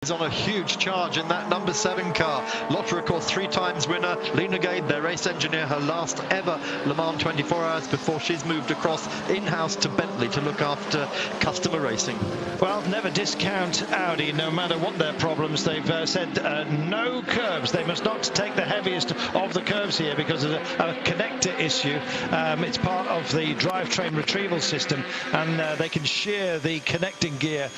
is on a huge charge in that number 7 car. Lotte, of course, 3-times winner. Lena Gade, their race engineer, her last ever Le Mans 24 hours before she's moved across in-house to Bentley to look after customer racing. Well, never discount Audi, no matter what their problems. They've said no curbs. They must not take the heaviest of the curves here because of a connector issue. It's part of the drivetrain retrieval system, and they can shear the connecting gear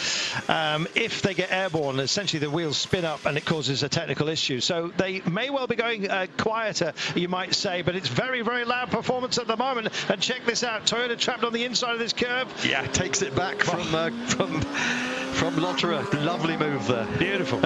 if they get airborne. Essentially, the wheels spin up and it causes a technical issue. So they may well be going quieter, you might say, but it's very, very loud performance at the moment. And check this out, Toyota trapped on the inside of this curve. Yeah, takes it back from Lotterer. Lovely move there. Beautiful.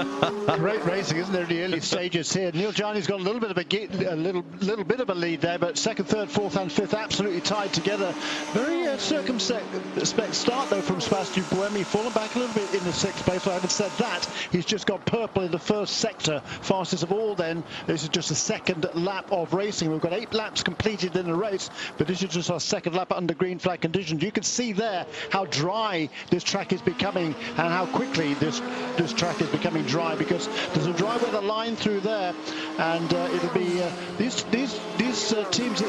Great racing, isn't there, in the early stages here. Neil Jani's got a little bit of a little bit of a lead there, but second, third, fourth, and fifth absolutely tied together. Very circumspect start though from Sebastian Buemi, fallen back a little bit in the 6th place. So having said that, he's just got purple in the first sector, fastest of all. Then this is just a second lap of racing. We've got 8 laps completed in the race, but this is just our second lap under green flag conditions. You can see there how dry this track is becoming and how quickly this track is becoming dry, because there's a dry weather line through there, and it'll be these teams.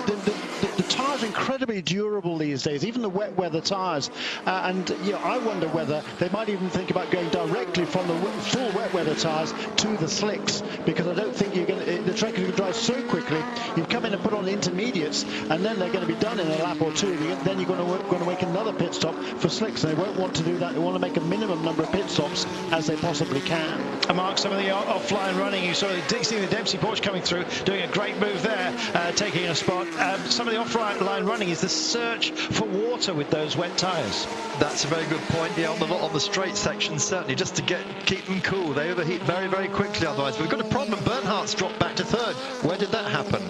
The tyres are incredibly durable these days, even the wet weather tyres, and you know, I wonder whether they might even think about going directly from the full wet weather tyres to the slicks, because I don't think the track is going to dry so quickly. You come in and put on the intermediates, and then they're going to be done in a lap or two. Then you're going to make another pit stop for slicks. They won't want to do that. They want to make a minimum number of pit stops as they possibly can. And Mark, some of the offline running, you saw the Dempsey Porsche coming through, doing a great move there, taking a spot. Some of the offline running is the search for water with those wet tyres. That's a very good point. Yeah, on the straight section, certainly, just to keep them cool. They overheat very, very quickly otherwise. But we've got a problem. Bernhardt's dropped back to 3rd. Where did that happen?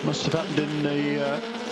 Must have happened in the...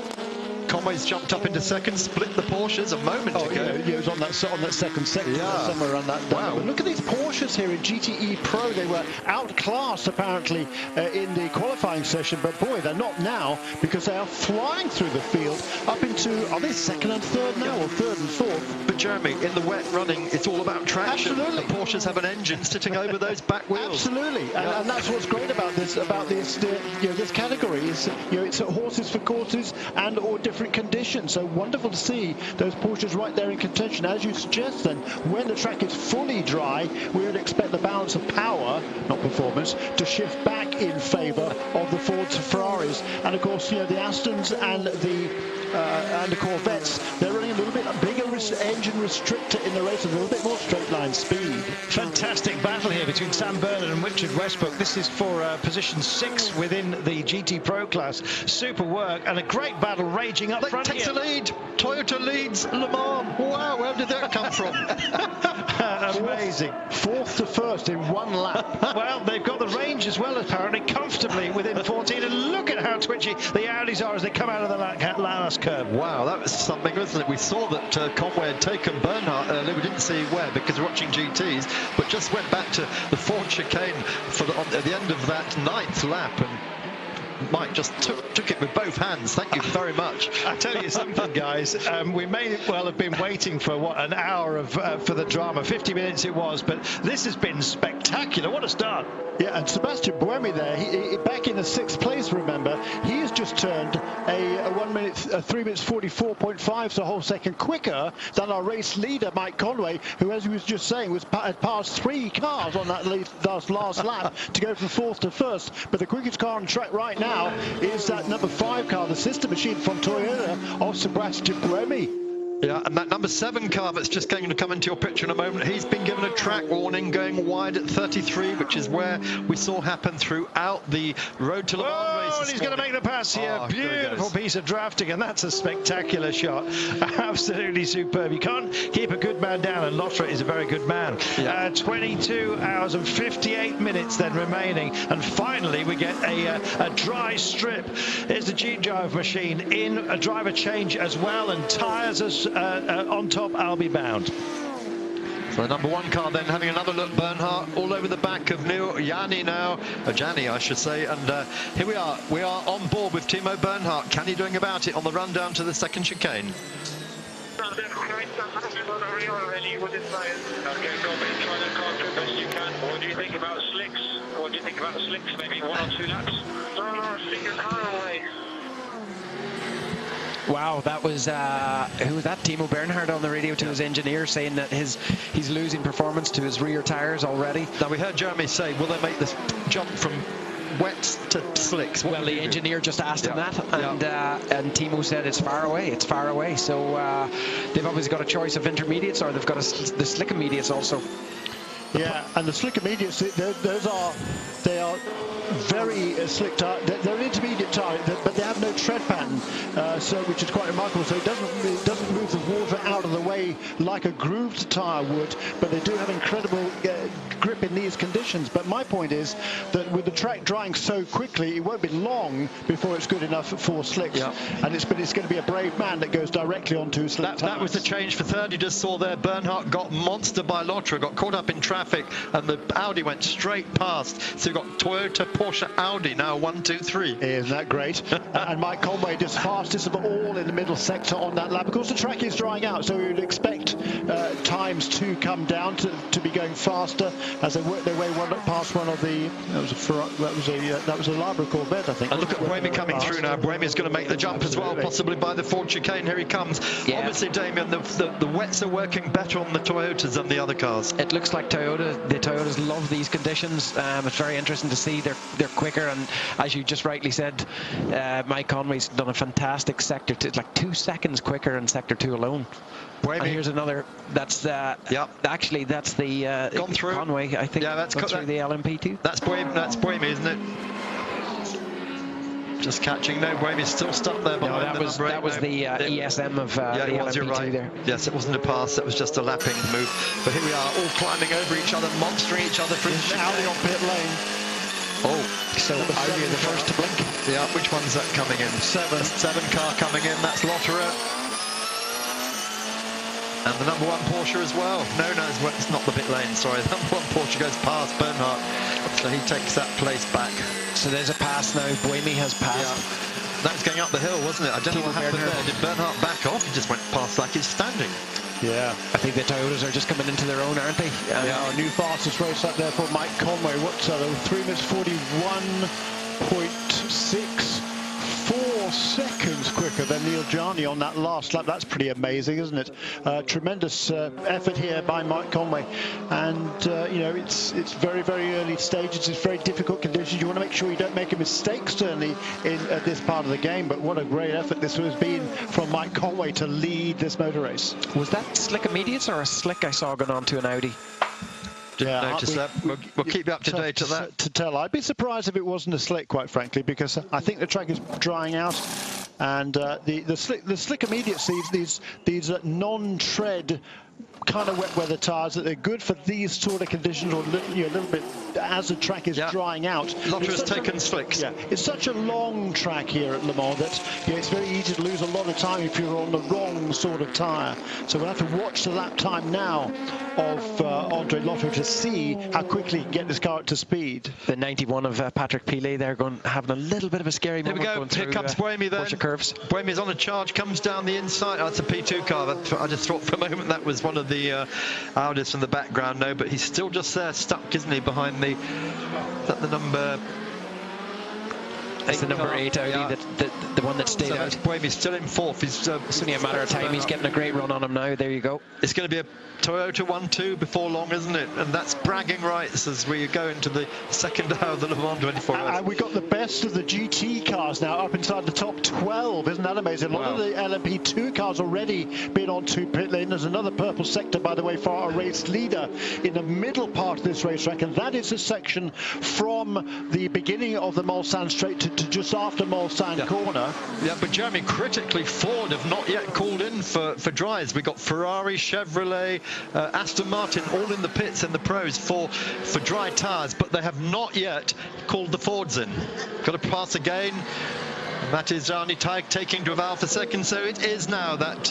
Conway's jumped up into 2nd, split the Porsches a moment ago. Yeah, it was on that second sector, somewhere around that. Wow. But look at these Porsches here in GTE Pro. They were outclassed apparently in the qualifying session, but boy, they're not now, because they are flying through the field up into, are they 2nd and 3rd now, or 3rd and 4th? But Jeremy, in the wet running, it's all about traction. Absolutely. The Porsches have an engine sitting over those back wheels. Absolutely, and that's what's great about this this category is it's horses for courses and or different conditions. So wonderful to see those Porsches right there in contention. As you suggest, then, when the track is fully dry, we would expect the balance of power, not performance, to shift back in favour of the Fords and Ferraris. And of course, the Astons and the Corvettes, they're running a little bit bigger engine restrictor in the race, a little bit more straight line speed. Fantastic battle here between Sam Bernard and Richard Westbrook. This is for position 6 within the GT Pro class. Super work and a great battle raging up front. Takes the lead. Toyota leads Le Mans. Wow, where did that come from? Amazing. 4th to 1st in 1 lap. Well, they've got the range as well, apparently, comfortably within 14. And look at how twitchy the Audis are as they come out of the last curve. Wow, that was something, wasn't it? We saw that Conway had taken Bernhardt earlier. We didn't see where because we're watching GTs, but just went back to the Ford chicane at the end of that 9th lap, and Mike just took it with both hands. Thank you very much. I tell you something, guys. We may well have been waiting for an hour for the drama. 50 minutes it was, but this has been spectacular. What a start! Yeah, and Sebastian Buemi there, he back in the 6th place. Remember, he has just turned a 3 minutes 44.5, so a whole second quicker than our race leader Mike Conway, who, as he was just saying, had passed 3 cars on that last lap to go from 4th to 1st. But the quickest car on track right now is that number 5 car, the sister machine from Toyota of Sebastian Buemi. Yeah, and that number 7 car that's just going to come into your picture in a moment, he's been given a track warning going wide at 33, which is where we saw happen throughout the Road to Le Mans race. And he's going to make the pass here. Oh, beautiful piece of drafting, and that's a spectacular shot. Absolutely superb. You can't keep a good man down, and Lotre is a very good man. Yeah. 22 hours and 58 minutes then remaining, and finally we get a dry strip. Here's the G-Drive machine in a driver change as well, and tyres as on top. I'll be bound. So the number 1 car then having another look. Bernhardt all over the back of Neil Jani now, Jani I should say, and here we are on board with Timo Bernhardt. Can he doing about it on the run down to the 2nd chicane? think about slicks? What do you think about the slicks? Maybe 1 or 2 laps? Oh, stick your car away. Wow, that was who was that? Timo Bernhard on the radio to his engineer saying that he's losing performance to his rear tyres already. Now we heard Jeremy say, will they make this jump from wets to slicks? Well, the engineer just asked him that, and Timo said it's far away. It's far away. So they've obviously got a choice of intermediates, or they've got the slick immediates also. Yeah, and the slick immediates, they are very slick tire. They're an intermediate tire, but they have no tread pattern, which is quite remarkable. So it doesn't move the water out of the way like a grooved tire would, but they do have incredible grip in these conditions. But my point is that with the track drying so quickly, it won't be long before it's good enough for slicks. Yeah. And it's going to be a brave man that goes directly onto slick tires. That was the change for third. You just saw there, Bernhardt got monster by Lotterer, got caught up in traffic, and the Audi went straight past. So you've got Toyota, Porsche, Audi now 1, 2, 3. Isn't that great? And Mike Conway just fastest of all in the middle sector on that lap. Of course, the track is drying out, so we would expect times to come down to be going faster as they work their way past one of the. That was a Labra Corvette, I think. And look at Buemi coming through now. Buemi's going to make the jump as well, possibly by the Ford chicane. Here he comes. Yeah. Obviously, Damien, the wets are working better on the Toyotas than the other cars. It looks like the Toyotas love these conditions. It's very interesting to see. They're quicker, and as you just rightly said, Mike Conway's done a fantastic sector 2. It's like 2 seconds quicker in sector 2 alone. And here's another. That's actually that's the gone through Conway. I think. Yeah, that's gone through the LMP2. That's Buemi, isn't it? Just catching. No, Buemi's still stuck there behind that was the ESM of the LMP2 right. there. Yes, it wasn't a pass. That was just a lapping move. But here we are, all climbing over each other, monstering each other. Audi on pit lane. Oh, so Audi the first to blink. Yeah, which one's that coming in? 7 car coming in. That's Lotterer. And the number 1 Porsche as well. No, it's not the pit lane, sorry. The number 1 Porsche goes past Bernhardt, so he takes that place back. So there's a pass now. Buemi has passed. Yeah. That was going up the hill, wasn't it? I don't know what happened there. Did Bernhardt back off? He just went past like he's standing. Yeah. I think the Toyotas are just coming into their own, aren't they? Our new fastest race up there for Mike Conway. What's 3 minutes 41.6. 4 seconds quicker than Neil Jani on that last lap. That's pretty amazing, isn't it? Tremendous effort here by Mike Conway. And, it's very, very early stages. It's very difficult conditions. You want to make sure you don't make a mistake, certainly, in this part of the game. But what a great effort this has been from Mike Conway to lead this motor race. Was that slick immediates or a slick I saw going on to an Audi? Didn't notice that. We'll keep you up to date to that. To tell. I'd be surprised if it wasn't a slick, quite frankly, because I think the track is drying out, and the slick immediate these non-tread kind of wet weather tires that they're good for these sort of conditions, or a little bit as the track is drying out. Lotterer's taken slicks. Yeah, it's such a long track here at Le Mans that it's very easy to lose a lot of time if you're on the wrong sort of tyre. So we'll have to watch the lap time now of Andre Lotterer to see how quickly he can get this car up to speed. The 91 of Patrick Pilet there having a little bit of a scary moment. Here we go. Here comes Buemi then. Porsche curves. Buemi's on a charge, comes down the inside. Oh, it's a P2 car. I just thought for a moment that was one of the Audis from the background. No, but he's still just there, stuck, isn't he, behind the number. It's the number 8 Audi, the one that stayed out. Buemi's still in 4th. It's only a matter of time. He's getting a great run on him now. There you go. It's going to be a Toyota 1-2 before long, isn't it? And that's bragging rights as we go into the second hour of the Le Mans 24 hours. And we've got the best of the GT cars now up inside the top 12. Isn't that amazing? A lot of the LMP2 cars already been on to pit lane. There's another purple sector, by the way, for our race leader in the middle part of this racetrack, and that is the section from the beginning of the Mulsanne straight to just after Mulsanne corner. Yeah, but Jeremy, critically, Ford have not yet called in for dries. We've got Ferrari, Chevrolet, Aston Martin all in the pits and the pros for dry tyres, but they have not yet called the Fords in. Got to pass again. That is Jani taking to Val for second, so it is now that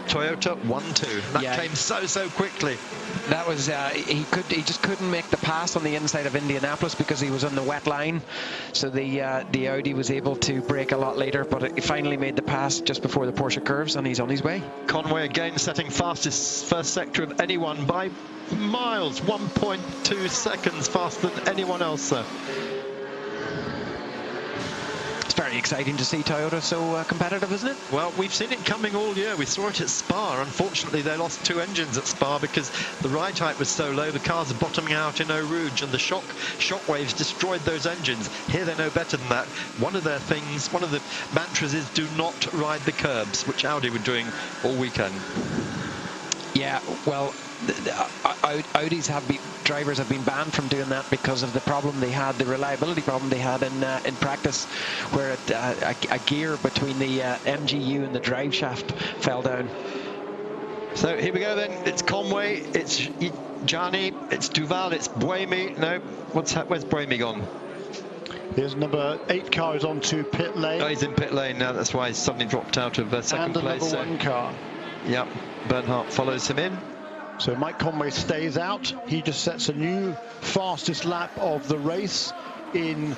Toyota 1-2. That came so quickly. That was he just couldn't make the pass on the inside of Indianapolis because he was on the wet line. So the Audi was able to brake a lot later, but he finally made the pass just before the Porsche curves, and he's on his way. Conway again setting fastest first sector of anyone by miles, 1.2 seconds faster than anyone else, sir. It's very exciting to see Toyota so competitive, isn't it? Well, we've seen it coming all year. We saw it at Spa. Unfortunately, they lost 2 engines at Spa because the ride height was so low. The cars are bottoming out in Eau Rouge, and the shock waves destroyed those engines. Here they know better than that. One of their things, one of the mantras is do not ride the curbs, which Audi were doing all weekend. Yeah, well, Audi's drivers have been banned from doing that because of the problem they had, the reliability problem they had in practice, where a gear between the MGU and the drive shaft fell down. So here we go then. It's Conway, it's Gianni, it's Duval, it's Buemi. No, where's Buemi gone? Here's number 8 car is on to pit lane. Oh, he's in pit lane now. That's why he's suddenly dropped out of second place. And the number 1 car. Yep, Bernhardt follows him in. So Mike Conway stays out. He just sets a new fastest lap of the race in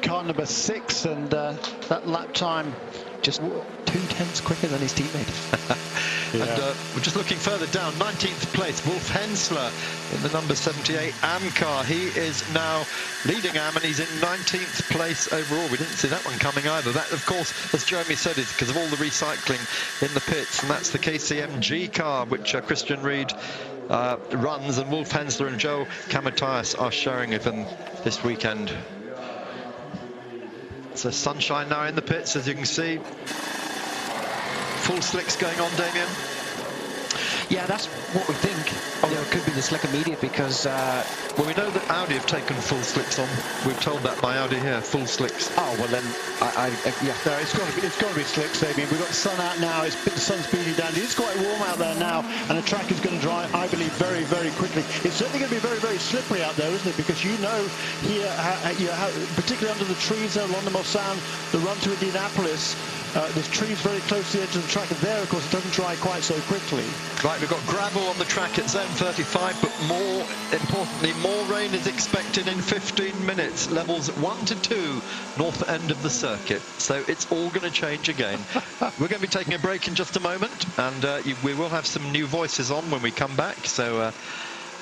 car number 6, and that lap time just 2/10 quicker than his teammate. Yeah. And we're just looking further down, 19th place, Wolf Hensler in the number 78 AM car. He is now leading AM, and he's in 19th place overall. We didn't see that one coming either. That, of course, as Jeremy said, is because of all the recycling in the pits, and that's the KCMG car, which Christian Reed runs, and Wolf Hensler and Joe Kamatias are sharing with him this weekend. So sunshine now in the pits, as you can see. Full slicks going on, Damien. Yeah, that's what we think. Although it could be the slick immediate because... well, we know that Audi have taken full slicks on. We've told that by Audi here, full slicks. Oh, well then, yeah. No, it's got to be slicks, Damien. We've got the sun out now. The sun's beating down. It's quite warm out there now, and the track is going to dry, I believe, very, very quickly. It's certainly going to be very, very slippery out there, isn't it? Because you know here, particularly under the trees there along the Mulsanne, the run to Indianapolis, there's trees very close to the edge of the track, and there, of course, it doesn't dry quite so quickly. Right, we've got gravel on the track at zone 35, but more importantly, more rain is expected in 15 minutes. Levels 1 to 2, north end of the circuit. So it's all going to change again. We're going to be taking a break in just a moment, and we will have some new voices on when we come back. So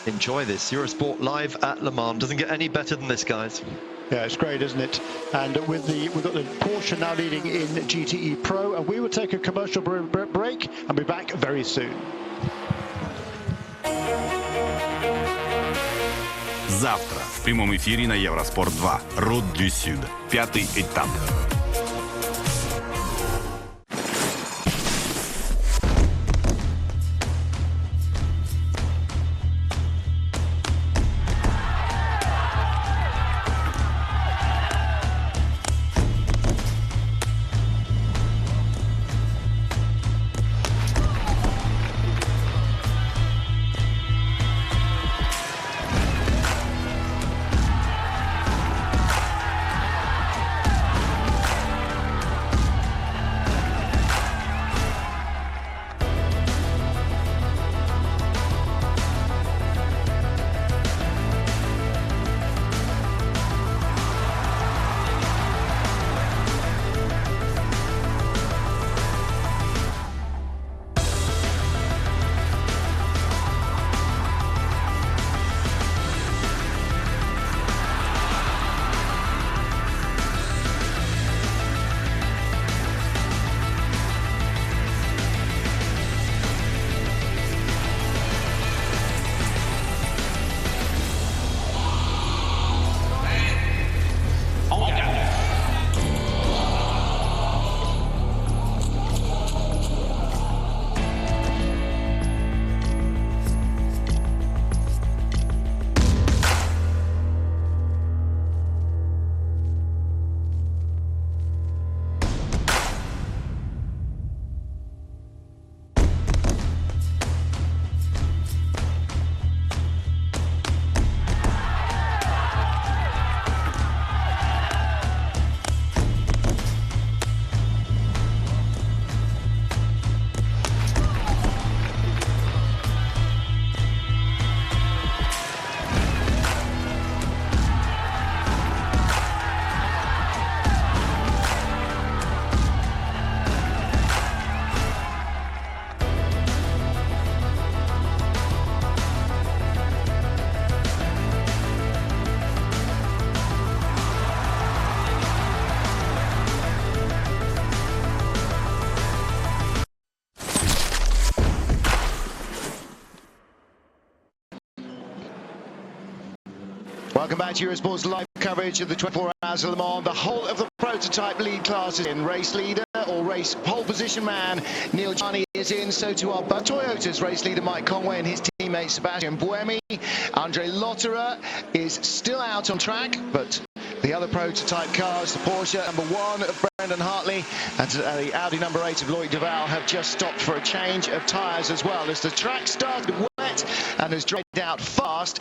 enjoy this. Eurosport live at Le Mans. Doesn't get any better than this, guys. Yeah, it's great, isn't it? And we've got the Porsche now leading in GTE Pro, and we will take a commercial break and be back very soon. Завтра в прямом эфире на Евроспорт 2 Route du Sud, 5-й этап. Welcome back to Eurosport's live coverage of the 24 Hours of Le Mans. The whole of the prototype lead classes in. Race leader or race pole position man Neil Gianni is in, so too are both Toyota's race leader Mike Conway and his teammate Sebastian Buemi. Andre Lotterer is still out on track, but the other prototype cars, the Porsche number 1 of Brendan Hartley and the Audi number 8 of Loic Duval, have just stopped for a change of tyres as well, as the track started wet and has dried out fast.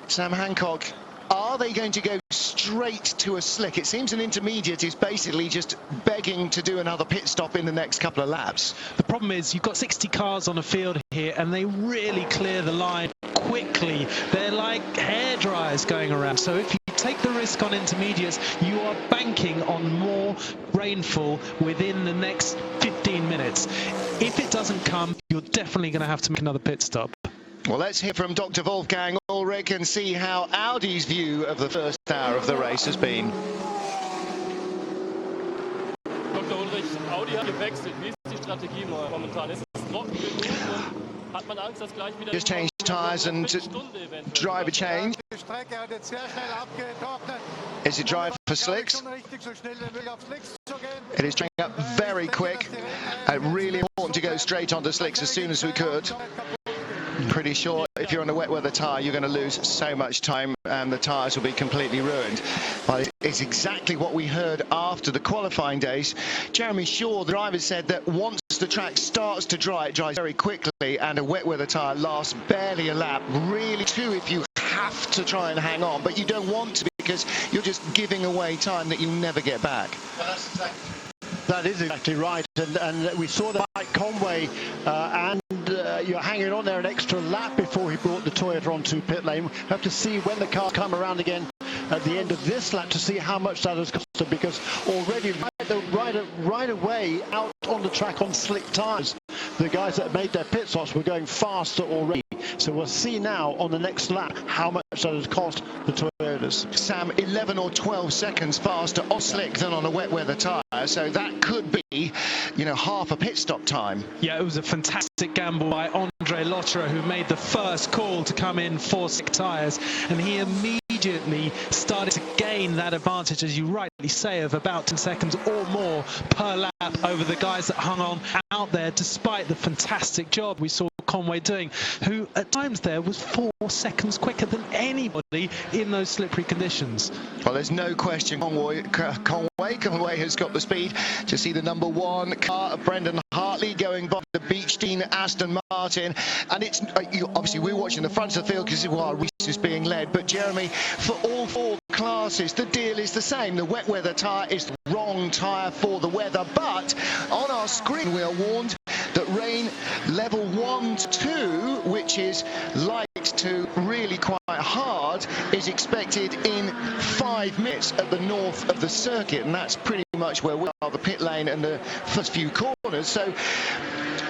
Sam Hancock, are they going to go straight to a slick? It seems an intermediate is basically just begging to do another pit stop in the next couple of laps. The problem is you've got 60 cars on a field here and they really clear the line quickly. They're like hairdryers going around. So if you take the risk on intermediates, you are banking on more rainfall within the next 15 minutes. If it doesn't come, you're definitely going to have to make another pit stop. Well, let's hear from Dr. Wolfgang Ulrich and see how Audi's view of the first hour of the race has been. Dr. Ulrich, Audi hat gewechselt. Wie ist die Strategie momentan? Ist es trocken genug und hat man Angst, dass gleich wieder... Just changed tyres and driver change. Is it drive for slicks? It is turning up very quick. Really important to go straight onto slicks as soon as we could. Pretty sure if you're on a wet weather tyre, you're going to lose so much time and the tyres will be completely ruined. Well, it's exactly what we heard after the qualifying days. Jeremy Shaw, the driver, said that once the track starts to dry, it dries very quickly, and a wet weather tyre lasts barely a lap. Really true if you have to try and hang on, but you don't want to, because you're just giving away time that you'll never get back. That is exactly right, and we saw that Mike Conway and you're hanging on there an extra lap before he brought the Toyota onto pit lane. We have to see when the cars come around again at the end of this lap to see how much that has cost him, because already right away out on the track on slick tyres, the guys that made their pit stops were going faster already. So we'll see now on the next lap how much that has cost the Toyotas. Sam, 11 or 12 seconds faster on slick than on a wet weather tyre, so that could be, you know, half a pit stop time. Yeah, it was a fantastic gamble by Andre Lotterer, who made the first call to come in for slick tyres, and he immediately started to gain that advantage, as you rightly say, of about 10 seconds or more per lap over the guys that hung on out there, despite the fantastic job we saw Conway doing, who at times there was 4 seconds quicker than anybody in those slippery conditions. Well, there's no question Conway has got the speed. To see the number 1 car of Brendan Hartley going by the Beach Dean Aston Martin, and it's obviously we're watching the front of the field because while Reese is being led, but Jeremy, for all 4 classes the deal is the same. The wet weather tyre is the wrong tyre for the weather, but on our screen we are warned that rain level 1 to 2, which is light to really quite hard, is expected in 5 minutes at the north of the circuit, and that's pretty much where we are, the pit lane and the first few corners. So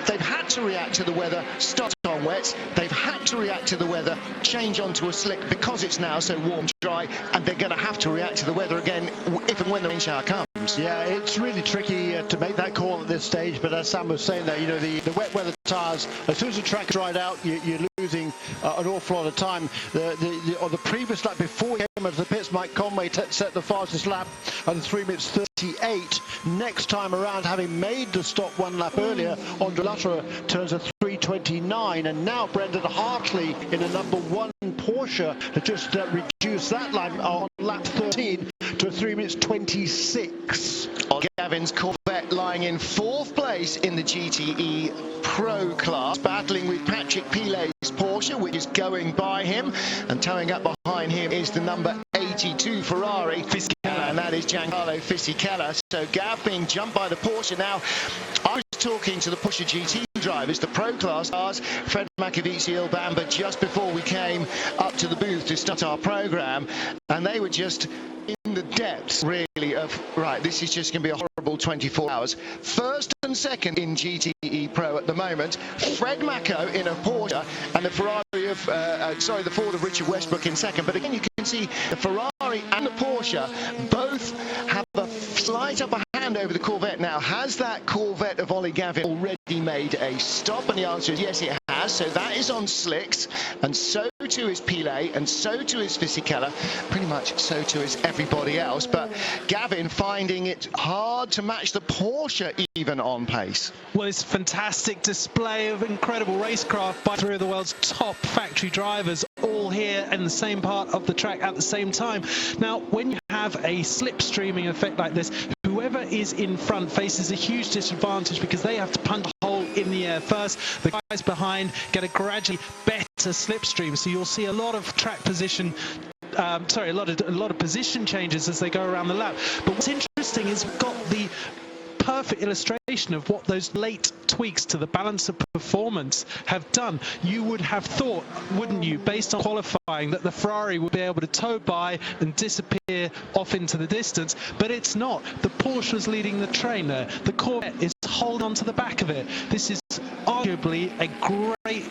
they've had to react to the weather, start on wet. They've had to react to the weather, change onto a slick because it's now so warm, dry, and they're going to have to react to the weather again if and when the rain shower comes. Yeah, it's really tricky to make that call at this stage, but as Sam was saying there, you know, the wet weather tyres, as soon as the track dried out, you're losing an awful lot of time. On the previous lap before he came into the pits, Mike Conway set the fastest lap at 3 minutes 38. Next time around, having made the stop 1 lap earlier, Andre Lotterer turns a 3:29, and now Brendan Hartley in a number 1 Porsche has just reduced that line on lap 13 to 3 minutes 26. Gavin's Corvette lying in 4th place in the GTE Pro class, battling with Patrick Pilet's Porsche, which is going by him, and towing up behind him is the number 82 Ferrari, and that is Giancarlo Fisichella. So Gav being jumped by the Porsche. Now, I was talking to the Porsche GT drivers, the Pro class cars, Fred Makovici, Ilbamba, just before we came up to the booth to start our program, and they were just in the depths, really, of, right, this is just going to be a horrible 24 hours. First and second in GTE Pro at the moment, Fred Mako in a Porsche, and the Ferrari of, the Ford of Richard Westbrook in second. But again, you can see the Ferrari and the Porsche both have a slight upper hand hand over the Corvette now. Has that Corvette of Ollie Gavin already made a stop? And the answer is yes, it has. So that is on slicks, and so too is Pilet, and so too is Fisichella. Pretty much so too is everybody else. But Gavin finding it hard to match the Porsche even on pace. Well, it's a fantastic display of incredible racecraft by three of the world's top factory drivers, all here in the same part of the track at the same time. Now, when you have a slipstreaming effect like this, whoever is in front faces a huge disadvantage because they have to punch a hole in the air first. The guys behind get a gradually better slipstream, so you'll see a lot of track position. A lot of position changes as they go around the lap. But what's interesting is we've got the perfect illustration of what those late tweaks to the balance of performance have done. You would have thought, wouldn't you, based on qualifying, that the Ferrari would be able to tow by and disappear off into the distance, but it's not. The Porsche is leading the train there. The Corvette is holding on to the back of it. This is arguably a great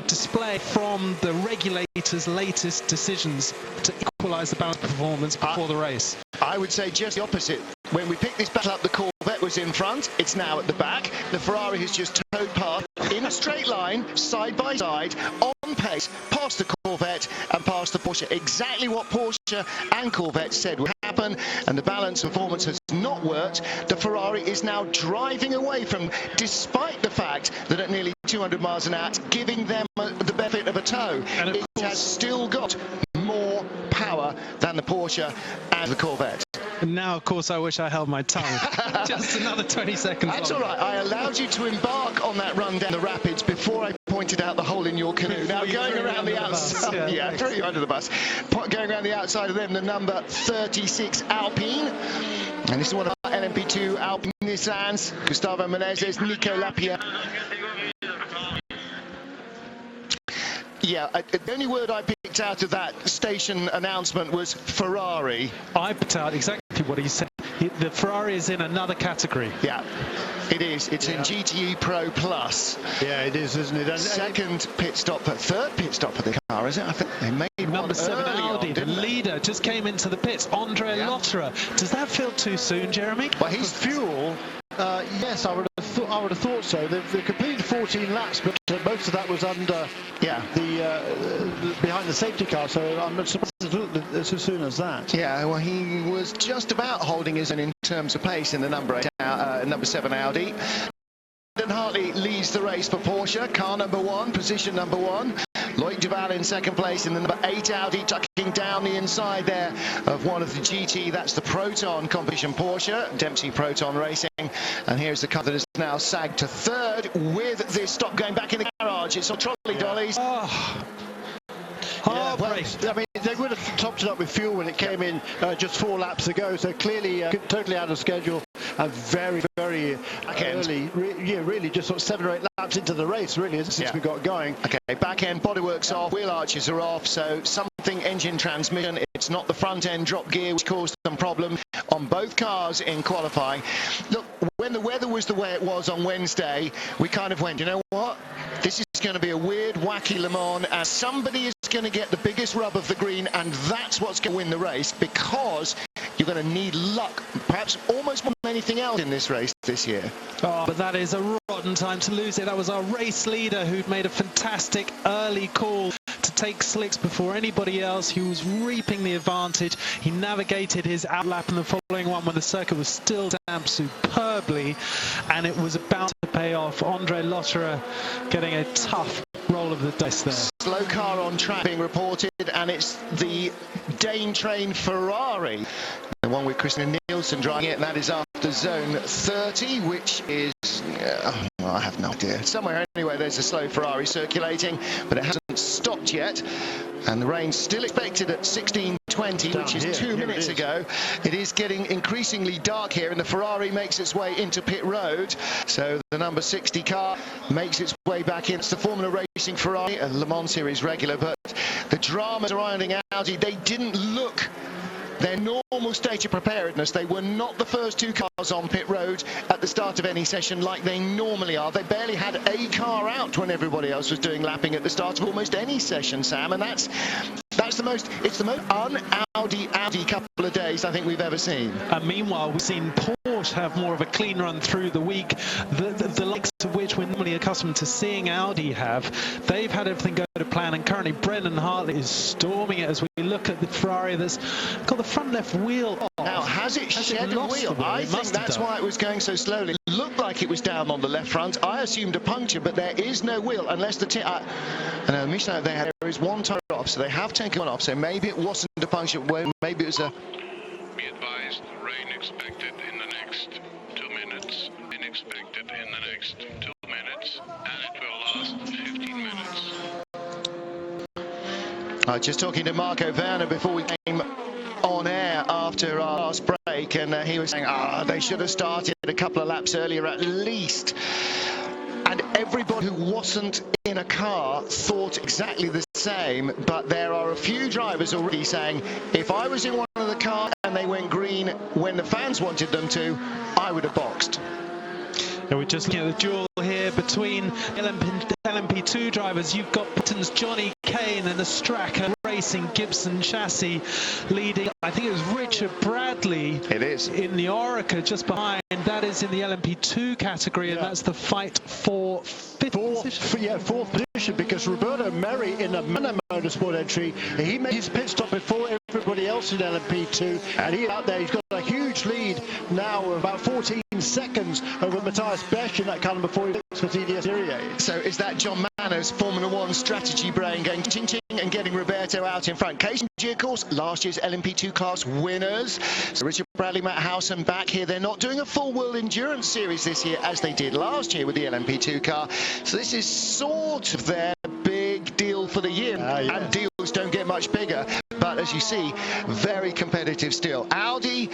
display from the regulator's latest decisions to equalise the balance of performance before the race. I would say just the opposite. When we picked this battle up, the Corvette was in front. It's now at the back. The Ferrari has just towed past in a straight line, side by side, on pace, past the Corvette and past the Porsche. Exactly what Porsche and Corvette said would happen, and the balance of performance has not worked. The Ferrari is now driving away from, despite the fact that at nearly 200 miles an hour, it's giving them the benefit of a tow. And it has still got more power than the Porsche and the Corvette. And now, of course, I wish I held my tongue. Just another 20 seconds. That's all right. I allowed you to embark on that run down the rapids before I pointed out the hole in your canoe. Now, going around the outside, yeah, throw you under the bus. Going around the outside of them, the number 36 Alpine. And this is one of our LMP2 Alpine Nissans. Gustavo Menezes, Nico Lapierre. Yeah, the only word I picked out of that station announcement was Ferrari. I picked out exactly what he said. The Ferrari is in another category. Yeah, it is. It's in GTE Pro Plus. Yeah, it is, isn't it? And third pit stop for the car, is it? I think they made number 7 Audi, the leader, just came into the pits. Andre Lotterer. Does that feel too soon, Jeremy? Well, he's fuel. Yes, I would have thought so. They've completed 14 laps, but most of that was under the behind the safety car. So I'm surprised it's as soon as that. Yeah, well, he was just about holding his own in terms of pace in the number 7 Audi. Brendan Hartley leads the race for Porsche, car number 1, position number 1. Loic Duval in second place in the number 8 Audi, tucking down the inside there of one of the GT. That's the Proton competition Porsche, Dempsey Proton Racing. And here's the car that is now sagged to third with this stop going back in the garage. It's on trolley dollies. Yeah, well, I mean, they would have topped it up with fuel when it came in just 4 laps ago, so clearly totally out of schedule and very, very early. Really just sort of 7 or 8 laps into the race, really, since we got going. Okay, back end bodywork's off, wheel arches are off, so something engine transmission. It's not the front end drop gear which caused some problems on both cars in qualifying. Look, when the weather was the way it was on Wednesday, we kind of went, you know what? This is going to be a weird, wacky Le Mans, and somebody is going to get the biggest rub of the green, and that's what's going to win the race, because you're going to need luck, perhaps almost more than anything else in this race this year. Oh, but that is a rotten time to lose it. That was our race leader who'd made a fantastic early call to take slicks before anybody else. He was reaping the advantage. He navigated his outlap in the following one when the circuit was still damp superbly, and it was about to pay off. Andre Lotterer getting a tough roll of the dice there. Slow car on track being reported, and it's the Dane train Ferrari, the one with Christian Nielsen driving it, and that is after zone 30, which is I have no idea. Somewhere anyway, there's a slow Ferrari circulating, but it hasn't stopped yet. And the rain's still expected at 16:20, which is 2 minutes ago. It is getting increasingly dark here, and the Ferrari makes its way into pit road. So the number 60 car makes its way back in. It's the Formula Racing Ferrari, a Le Mans Series regular, but the drama surrounding Audi, they didn't look their normal state of preparedness. They were not the first 2 cars on pit road at the start of any session like they normally are. They barely had a car out when everybody else was doing lapping at the start of almost any session, Sam, and that's It's the most un-Audi couple of days I think we've ever seen. And meanwhile, we've seen Porsche have more of a clean run through the week, the likes of which we're normally accustomed to seeing Audi have. They've had everything go to plan, and currently Brendan Hartley is storming it as we look at the Ferrari that's got the front left wheel off. Now, has it shed a wheel? I think that's why it was going so slowly. It looked like it was down on the left front. I assumed a puncture, but there is no wheel unless the Michelin, there is one tyre off, so they have taken one off, so maybe it wasn't a puncture, maybe it was a... Be advised, rain expected in the next 2 minutes, wind expected in the next 2 minutes, and it will last 15 minutes. Just talking to Marco Werner before we came on air after our last break, and he was saying, they should have started a couple of laps earlier at least. And everybody who wasn't in a car thought exactly the same, but there are a few drivers already saying, if I was in one of the cars and they went green when the fans wanted them to, I would have boxed. And we're just looking at the duel here between LMP2 drivers. You've got Britain's Johnny Kane and the Straka Racing Gibson chassis leading. I think it was Richard Bradley. It is. In the Orica just behind. That is in the LMP2 category, and that's the fight for fourth position, because Roberto Merri in a Manor Motorsport entry, he made his pit stop before everybody else in LMP2, and he's out there. He's got a huge lead now of about 14 seconds over Matthias Besch in that car before he looks for TDS Serie. So is that John Manners' Formula One strategy brain going ching-ching and getting Roberto out in front? Case G, of course, last year's LMP2 class winners. So Richard Bradley, Matt Howson back here. They're not doing a full World Endurance Series this year as they did last year with the LMP2 car. So this is sort of their big deal for the year. And deals don't get much bigger. But as you see, very competitive still. Audi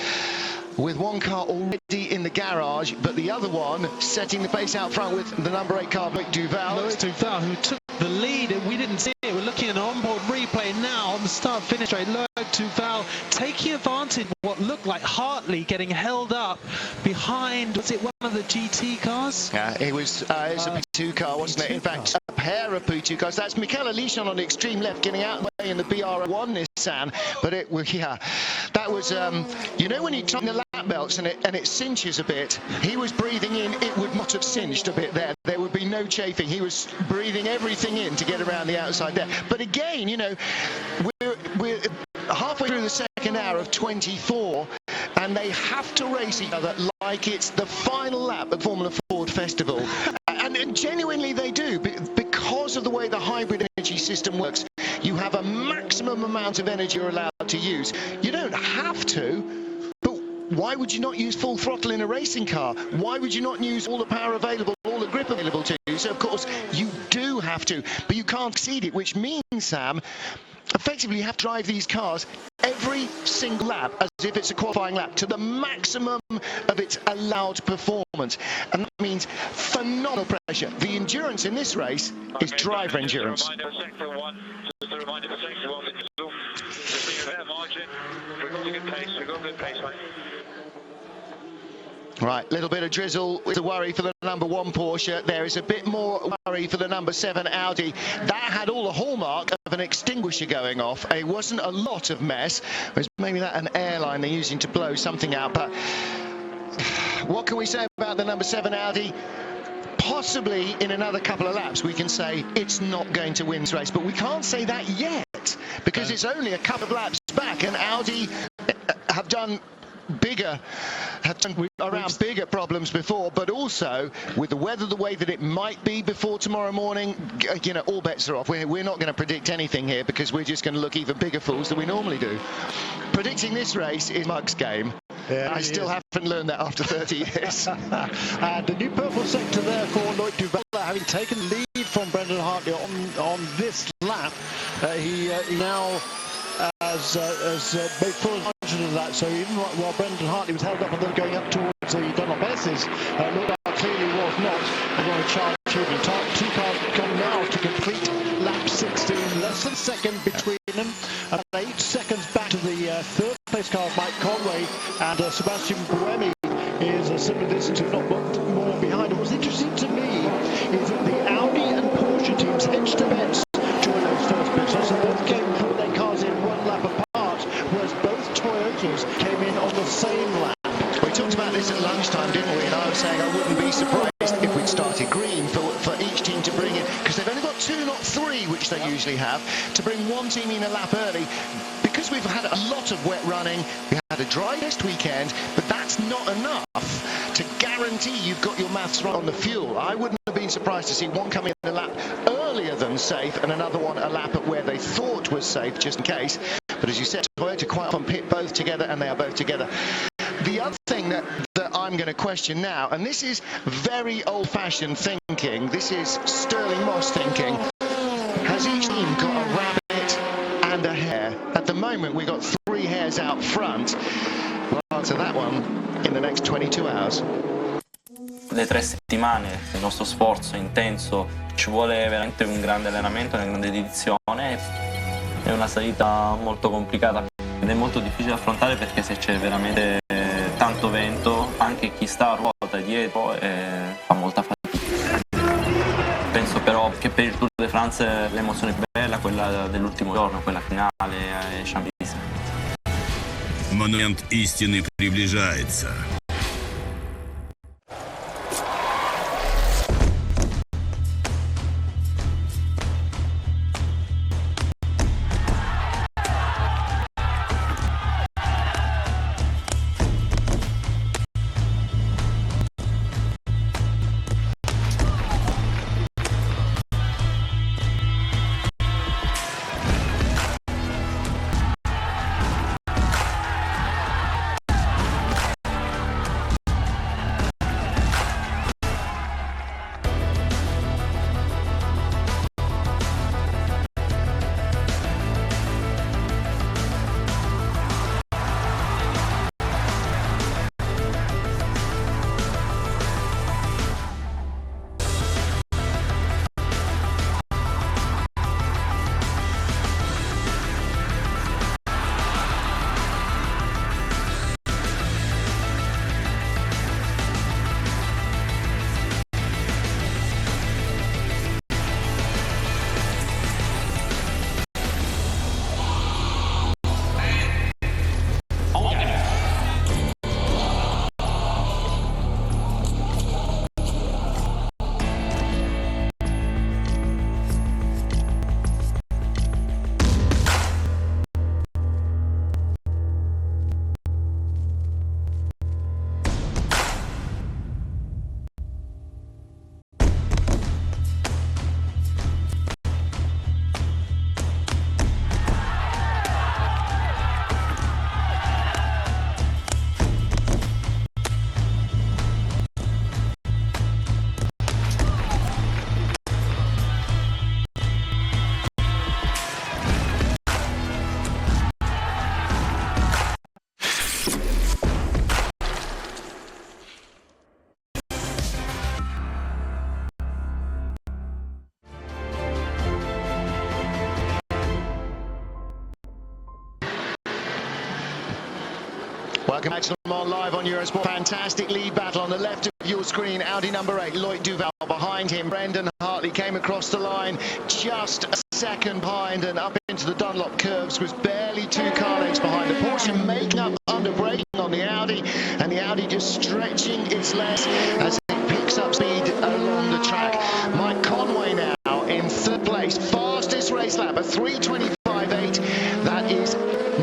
with one car already in the garage, but the other one setting the pace out front with the number 8 car, Loic Duval. Loic Duval, who took the lead, and we didn't see it. We're looking at an onboard replay now on the start-finish straight. Loic Duval taking advantage of what looked like Hartley getting held up behind, was it one of the GT cars? Yeah, it was a P2 car, wasn't it? In fact, a pair of P2 cars. That's Michele Alishon on the extreme left getting out of the way in the BR1 Nissan, but it was, that was, you know when you tighten the lap belts and it cinches a bit, he was breathing in, it would not have cinched a bit there. There would be no chafing. He was breathing everything in to get around the outside there. But again, you know, we're halfway through the second hour of 24, and they have to race each other like it's the final lap at Formula Ford Festival. And genuinely they do, because of the way the hybrid energy system works. You have a maximum amount of energy you're allowed to use. You don't have to, but why would you not use full throttle in a racing car? Why would you not use all the power available, all the grip available to you? So of course you do have to, but you can't exceed it, which means, Sam, effectively you have to drive these cars every single lap as if it's a qualifying lap to the maximum of its allowed performance, and that means phenomenal pressure. The endurance in this race is driver endurance. Just a reminder for sector 1, just a fair margin. We've got a good pace, mate. Right, little bit of drizzle is a worry for the number 1 Porsche. There is a bit more worry for the number 7 Audi. That had all the hallmark of an extinguisher going off. It wasn't a lot of mess. It was maybe that an airline they're using to blow something out. But what can we say about the number 7 Audi? Possibly in another couple of laps we can say it's not going to win this race, but we can't say that yet because it's only a couple of laps back, and Audi have done bigger problems before, but also with the weather the way that it might be before tomorrow morning, you know, all bets are off. We're not going to predict anything here because we're just going to look even bigger fools than we normally do. Predicting this race is Mug's game. Yeah, I still haven't learned that after 30 years. And the new purple sector there for Loic Duval, having taken the lead from Brendan Hartley on this lap. He now has made full advantage of that, so even while Brendan Hartley was held up and then going up towards the Dunlop S's, Loic clearly was not going to charge him. Two cars come now to complete lap 16, less than a second between them, and 8 seconds back to the third place car of Mike Conway, and Sebastian Buemi is a similar distance, if not more behind. What's interesting to me is that the Audi and Porsche teams hedged their bets during those first pit stops, and both came and put their cars they usually have, to bring one team in a lap early. Because we've had a lot of wet running, we had a dry test weekend, but that's not enough to guarantee you've got your maths right on the fuel. I wouldn't have been surprised to see one come in a lap earlier than safe and another one a lap at where they thought was safe, just in case. But as you said, Toyota quite often pit both together, and they are both together. The other thing that I'm going to question now, and this is very old-fashioned thinking, this is Sterling Moss thinking, has each team got a rabbit and a hare? At the moment, we've got 3 hares out front. We'll answer that one in the next 22 hours. Le 3 settimane del nostro sforzo intenso, ci vuole veramente un grande allenamento, una grande dedizione. È una salita molto complicata ed è molto difficile da affrontare perché se c'è veramente tanto vento, anche chi sta a ruota dietro fa molta fatica. Penso però che per il Tour de France l'emozione più bella è quella dell'ultimo giorno, quella finale a Champs-Élysées. Момент истины приближается. Welcome back to Le Mans live on Eurosport. Fantastic lead battle on the left of your screen. Audi number 8, Loïc Duval behind him. Brendan Hartley came across the line just a second behind and up into the Dunlop curves, was barely 2 car lengths behind. The Porsche making up under braking on the Audi, and the Audi just stretching its legs as it picks up speed along the track. Mike Conway now in 3rd place, fastest race lap at 3:25.8. That is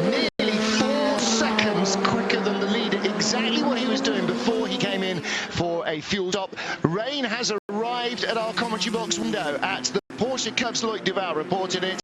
nearly 4 seconds quicker than the leader, exactly what he was doing before he came in for a fuel stop. Rain has arrived at our commentary box window at the Porsche Cubs. Loïc Duval reported it,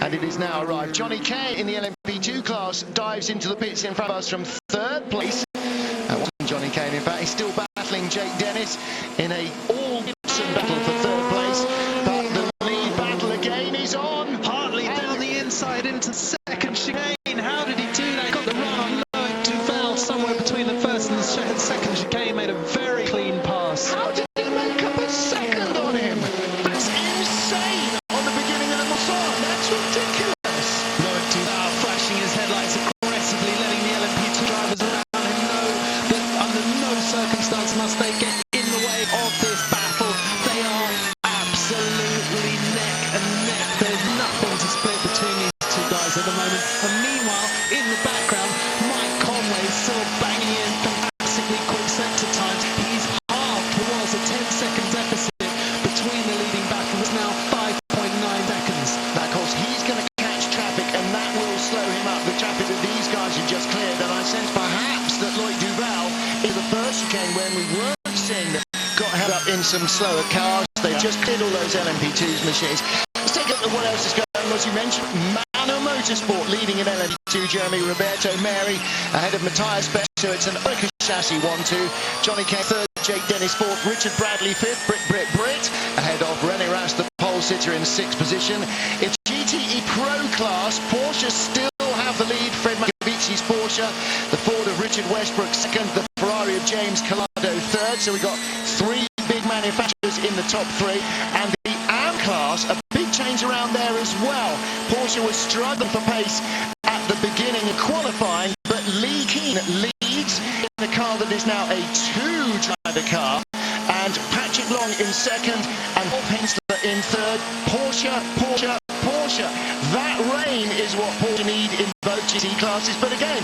and it is now arrived. Johnny Kane in the LMP2 class dives into the pits in front of us from 3rd place. That wasn't Johnny Kane, in fact. He's still battling Jake Dennis in a all-Gibson battle for 3rd place, but the lead battle again is on. Hartley down the inside into 2nd chicane. How did he do that? Got the run on Loïc Duval somewhere between the 1st and the 2nd chicane. Made a very clean pass. How did he make up a second on him? That's insane on the beginning of the Mousson. That's ridiculous. Loïc Duval flashing his headlights aggressively, letting the LMP2 drivers around him know that under no circumstance must they get in the way of this battle. They are absolutely neck and neck. There's nothing to split between these 2 guys at the moment. And meanwhile, in the background, Mike Conway still banging in fantastically quick sector times. He's halved what was a 10-second deficit between the leading battle. It's now 5.9 seconds. that will slow him up. The traffic that these guys have just cleared, and I sense perhaps that Loic Duval is the first chicane when we weren't seeing them got held up in some slower cars. They just cleared all those LMP2's machines. Let's take a look at what else is going on. As you mentioned, Mano Motorsport leading in LMP2, Jeremy Roberto Mary ahead of Matthias Beck, so it's an Orica chassis 1-2. Johnny Kane third, Jake Dennis fourth, Richard Bradley fifth, Brit ahead of René Rast, the pole sitter, in sixth position. In GTE Pro class, Porsche still have the lead. Fred Macavici's Porsche, the Ford of Richard Westbrook second, the Ferrari of James Collado third. So we got three big manufacturers in the top three, and the AM class, a big change around there as well. Porsche was struggling for pace at the beginning of qualifying, but Lee Keen leads in a car that is now a two-driver car, and Patrick Long in second, and Wolf Hensler in third. Porsche. That rain is what Porsche need in both GT classes, but again,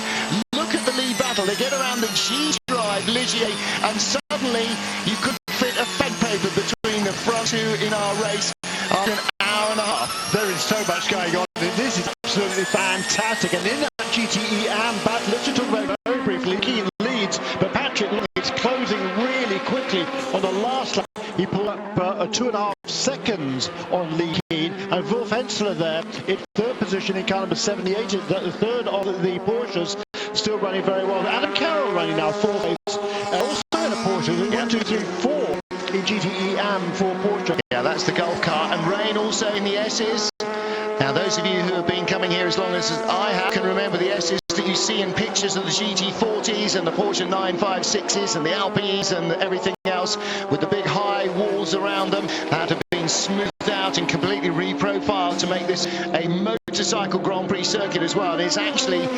look at the lead battle. They get around the G-Drive, Ligier, and suddenly you could fit a fed paper between the front two in our race after an hour and a half. There is so much going on. This is absolutely fantastic. And in that GTE AM battle, let's just talk about it very briefly. Keane leads, but Patrick is closing really quickly on the last lap. He pulled up 2.5 seconds on Lee Keen, and Wolf Hensler there in third position in car number 78, the third of the Porsches, still running very well. Adam Carroll running now fourth, also in a Porsche. 1, 2, 3, 4 in GTE AM for Porsche. Yeah, that's the Golf car, and Rain also in the S's. Now, those of you who have been coming here as long as I have can remember the S's that you see in pictures of the GT40s and the Porsche 956s and the Alpines and everything else with the big high walls around them that have been smoothed out and completely reprofiled to make this a motorcycle Grand Prix circuit as well. And it's actually,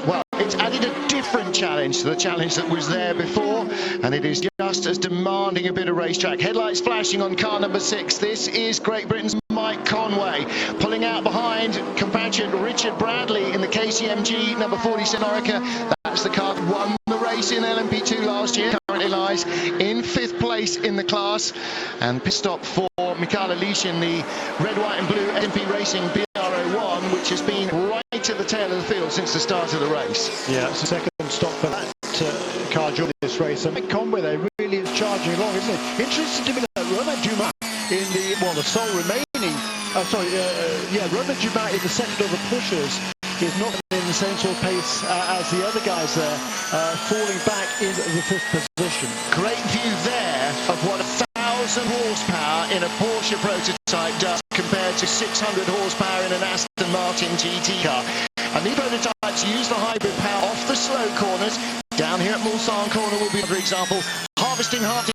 well, it's added a different challenge to the challenge that was there before, and it is just as demanding a bit of racetrack. Headlights flashing on car number 6. This is Great Britain's Mike Conway, pulling out behind compatriot Richard Bradley in the KCMG number 47 Orica. That's the car that won the race in LMP2 last year. Currently lies in 5th place in the class, and pit stop for Mikhail Alishin, the red, white and blue SMP Racing BR01, which has been right at the tail of the field since the start of the race. Yeah, it's the second stop for that car during this race, and Mike Conway there really is charging along, isn't it? Interesting to me that Romain Dumas in the sole remaining, Romain Dumas in the second of the pushers is not in the same sort of pace as the other guys there, falling back in the 5th position. Great view there of what 1,000 horsepower in a Porsche prototype does compared to 600 horsepower in an Aston Martin GT car. And these prototypes use the hybrid power off the slow corners. Down here at Mulsanne corner will be another example. Harvesting. Hit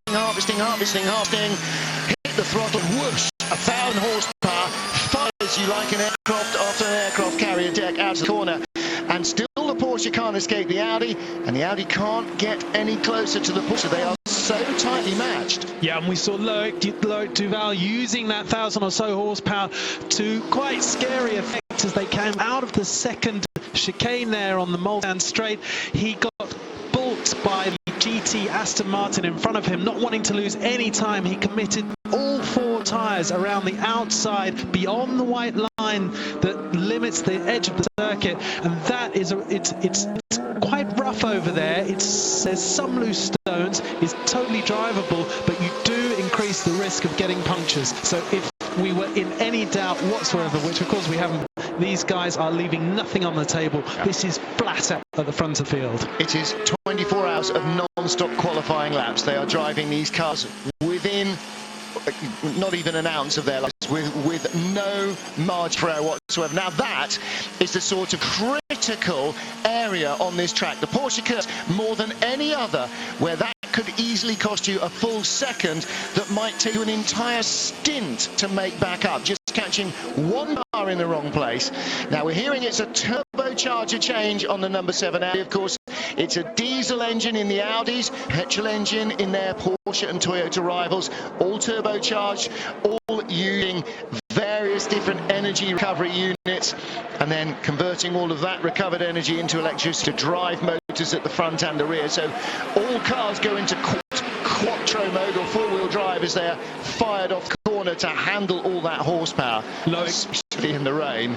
the throttle, whoosh, 1,000 horsepower, fires you like an aircraft after an aircraft carrier deck out of the corner. And still the Porsche can't escape the Audi, and the Audi can't get any closer to the Porsche. They are so tightly matched. Yeah, and we saw Loic Duval using that 1,000 or so horsepower to quite scary effect as they came out of the second chicane there on the Mulsanne straight. He got bulked by the GT Aston Martin in front of him, not wanting to lose any time. He committed all 4 tyres around the outside beyond the white line that limits the edge of the circuit, and that is it's quite rough over there. There's some loose stones. It's totally drivable, but you do increase the risk of getting punctures. So if we were in any doubt whatsoever, which of course we haven't, these guys are leaving nothing on the table. This is flat out at the front of the field. It is 24 hours of non-stop qualifying laps. They are driving these cars within not even an ounce of their lives, with no margin for error whatsoever. Now that is the sort of critical area on this track. The Porsche curves more than any other, where that could easily cost you a full second that might take you an entire stint to make back up, just catching one car in the wrong place. Now we're hearing it's a turbocharger change on the number 7 Audi. Of course, it's a diesel engine in the Audis, petrol engine in their Porsche and Toyota rivals, all turbocharged, all using various different energy recovery units, and then converting all of that recovered energy into electricity to drive motors at the front and the rear. So all cars go into quattro mode or 4-wheel drive as they're fired off the corner to handle all that horsepower. Loic safely in the rain.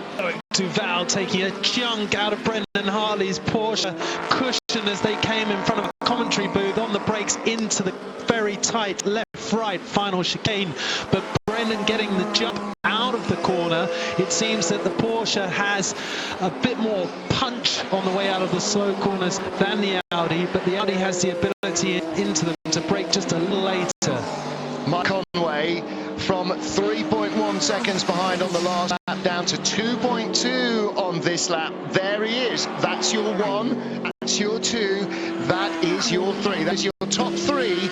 Duval taking a chunk out of Brendan Hartley's Porsche cushion as they came in front of a commentary booth on the brakes into the very tight left-right final chicane. But Brendan getting the jump out of the corner. It seems that the Porsche has a bit more punch on the way out of the slow corners than the Audi, but the Audi has the ability into them to brake just a little later. Mike Conway from 3.1 seconds behind on the last lap down to 2.2 on this lap. There he is. That's your 1, that's your 2, that is your 3. That is your top 3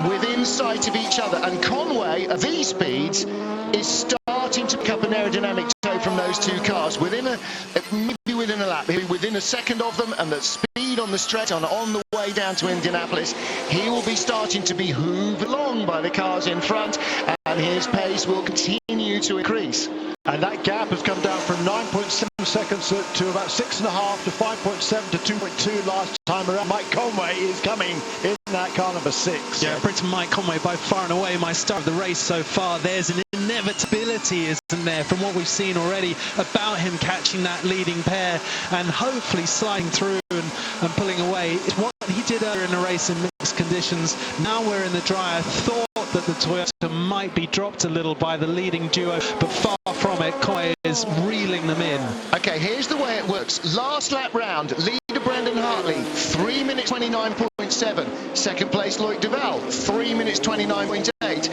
within sight of each other. And Conway, at these speeds, is starting to pick up an aerodynamic toe from those two cars. Maybe within a lap, within a second of them, and the speed on the stretch on the way down to Indianapolis, he will be starting to be hooved along by the cars in front, and his pace will continue to increase. And that gap has come down from 9.7 seconds to about 6.5 to 5.7 to 2.2 last time around. Mike Conway is coming in that car number 6. Yeah, Britain Mike Conway by far and away my star of the race so far. There's an inevitability, isn't there, from what we've seen already about him catching that leading pair and hopefully sliding through and pulling away. It's what he did earlier in the race in mixed conditions. Now we're in the dry. I thought that the Toyota might be dropped a little by the leading duo, but far from it. Conway is reeling them in. Okay, here's the way it works. Last lap round, leader Brendan Hartley, 3 minutes 29.7. Second place, Loic Duval, 3 minutes 29.8.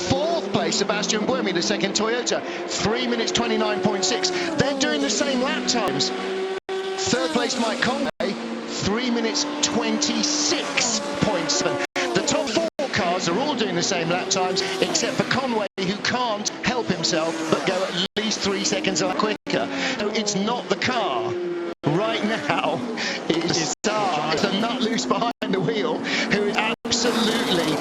Fourth place, Sebastian Buemi, the second Toyota, 3 minutes 29.6. They're doing the same lap times. Third place, Mike Conway, 3 minutes 26.7. The top 4 cars are all doing the same lap times, except for Conway, who can't help himself but go at least 3 seconds quicker. So it's not the car. Right now, it's the nut loose behind the wheel, who is absolutely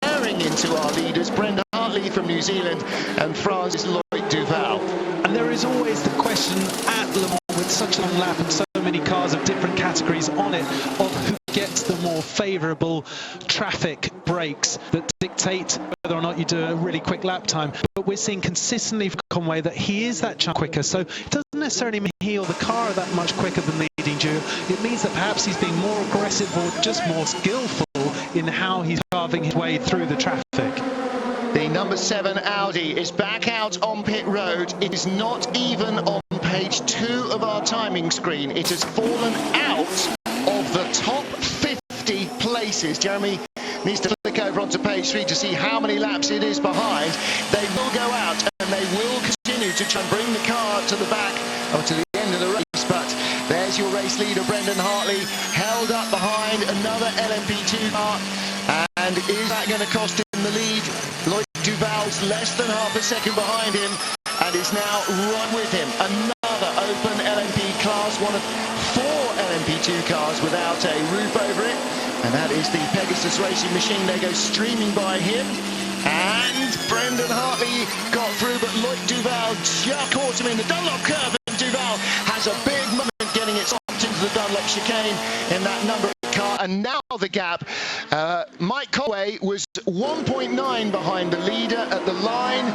tearing into our leaders, Brendan Hartley from New Zealand and France's Loic Duval. And there is always the question at Le Mans, with such a long lap and so many cars of different categories on it, of who gets the more favourable traffic breaks that dictate whether or not you do a really quick lap time. But we're seeing consistently for Conway that he is that chunk quicker, so it doesn't necessarily mean he'll the car that much quicker than the leading duo. It means that perhaps he's being more aggressive or just more skillful in how he's carving his way through the traffic. The number 7 Audi is back out on pit road. It is not even on page 2 of our timing screen. It has fallen out of the top 50 places. Jeremy needs to flick over onto page 3 to see how many laps it is behind. They will go out and they will continue to try and bring the car to the back or to the end of the race. But there's your race leader, Brendan Hartley, held up behind another LMP2 car. And is that going to cost him the lead? Loic Duval's less than half a second behind him and is now right with him. Another open LMP class, one of 4 LMP2 cars without a roof over it. And that is the Pegasus Racing Machine. They go streaming by him. And Brendan Hartley got through, but Loic Duval just caught him in the Dunlop curve. And Duval has a big moment getting it stopped into the Dunlop chicane in that number car, and now the gap. Mike Conway was 1.9 behind the leader at the line,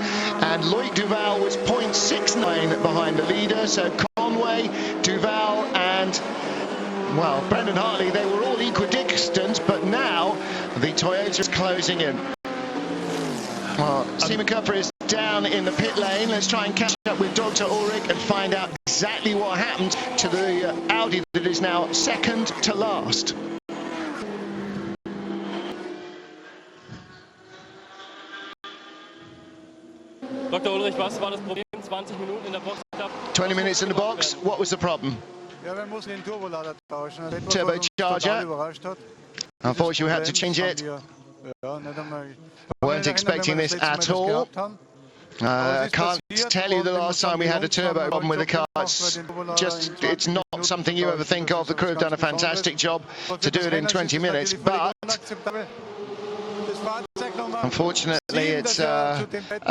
and Loic Duval was 0.69 behind the leader. So Conway, Duval, and well, Brendan Hartley, they were all equidistant, but now the Toyota is closing in. Well, Simon Kupfer is down in the pit lane. Let's try and catch up with Dr. Ulrich and find out exactly what happened to the Audi that is now second to last. Dr. Ulrich, was war das Problem? 20 Minuten in der Box. 20 minutes in the box. What was the problem? Turbocharger. Unfortunately, we had to change it. Weren't expecting this at all. Can't tell you the last time we had a turbo problem with a car. It's not something you ever think of. The crew have done a fantastic job to do it in 20 minutes, but unfortunately it's a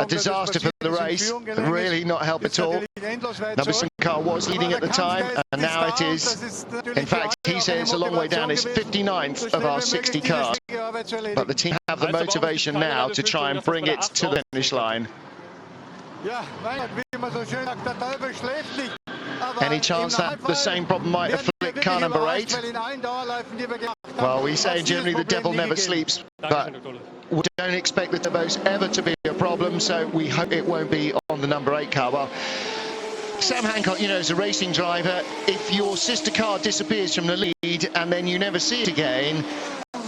disaster for the race. Really not help at all. Number 7 car was leading at the time, and now it is, in fact, he said it's a long way down. It's 59th of our 60 cars, but the team have the motivation now to try and bring it to the finish line. Any chance that the same problem might afflict car number 8? Well, we say generally the devil never sleeps, but we don't expect the turbos ever to be a problem, so we hope it won't be on the number 8 car. Well, Sam Hancock, you know, as a racing driver, if your sister car disappears from the lead and then you never see it again,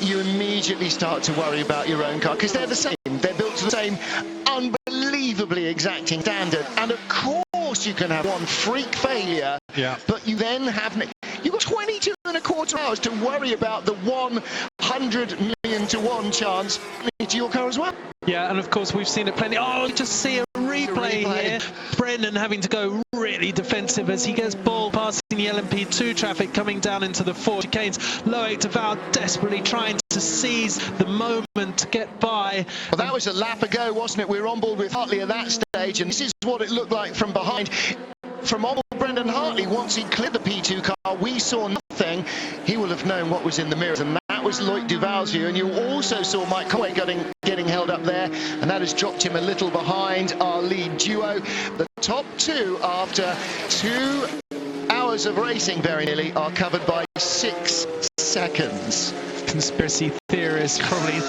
you immediately start to worry about your own car, because they're the same. They're built to the same unbelievably exacting standard, and of course you can have one freak failure, but you then have... You've got 22 and a quarter hours to worry about the 100 million to 1 chance to your car as well. Yeah, and of course we've seen it plenty. Oh, just see a replay here. Brendan having to go really defensive as he gets ball passing the LMP2 traffic coming down into the 4 chicanes. Loic Duval desperately trying to seize the moment to get by. Well, that was a lap ago, wasn't it? We were on board with Hartley at that stage, and this is what it looked like from behind. From Brendan Hartley, once he cleared the P2 car, we saw nothing. He will have known what was in the mirrors, and that was Loic Duval's view. And you also saw Mike Conway getting held up there, and that has dropped him a little behind our lead duo. The top 2, after 2 hours of racing, very nearly, are covered by 6 seconds. Conspiracy theorists probably.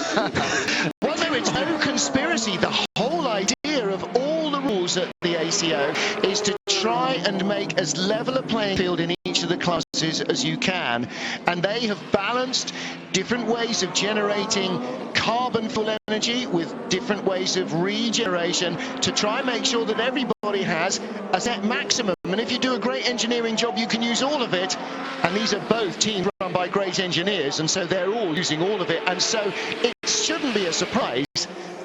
Well, no, it's no conspiracy. The whole idea of all the rules at the ACO is to try and make as level a playing field in each of the classes as you can, and they have balanced different ways of generating carbon fuel energy with different ways of regeneration to try and make sure that everybody has a set maximum. And if you do a great engineering job, you can use all of it, and these are both teams run by great engineers, and so they're all using all of it, and so it shouldn't be a surprise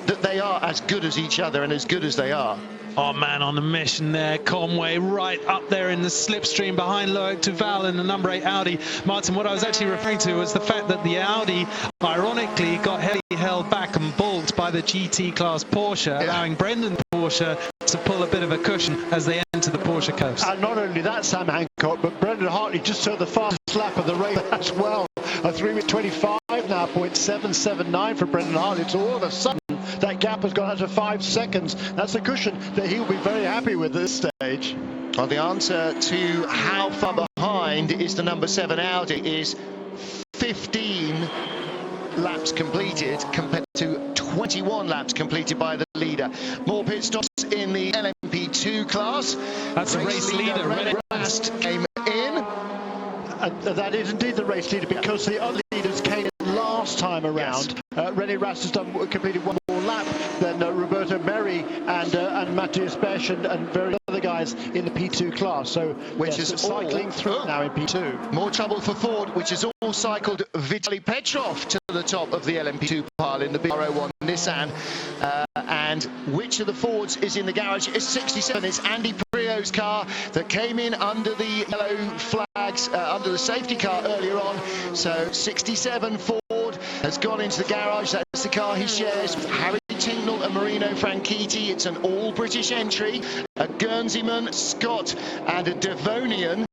that they are as good as each other and as good as they are. Oh man, on a mission there, Conway right up there in the slipstream behind Loic Duval and the number 8 Audi. Martin, what I was actually referring to was the fact that the Audi, ironically, got heavily held back and balked by the GT class Porsche, allowing Brendan Porsche to pull a bit of a cushion as they enter the Porsche curves. And not only that, Sam Hancock, but Brendan Hartley just took the fastest lap of the race as well. A 3:25 now, 0.779 for Brendan Hartley. So all of a sudden, that gap has gone out to 5 seconds. That's a cushion that he'll be very happy with at this stage. Well, the answer to how far behind is the number 7 Audi is 15 laps completed compared to 21 laps completed by the leader. More pit stops in the LMP2 class. That's a race leader. Rast came in. And that is indeed the race leader, because the other leaders came in last time around. René Rast has completed one more lap than Roberto Merri and Matthias Besch and various other guys in the P2 class. So which is cycling through now in P2. More trouble for Ford, which has all cycled Vitaly Petrov to the top of the LMP2 pile in the BR01 Nissan. And which of the Fords is in the garage? It's 67. It's Andy Prio's car that came in under the yellow flags, under the safety car earlier on. So 67 Ford has gone into the garage. That's the car he shares with Harry Tingnell and Marino Franchitti. It's an all-British entry. A Guernseyman, Scott, and a Devonian.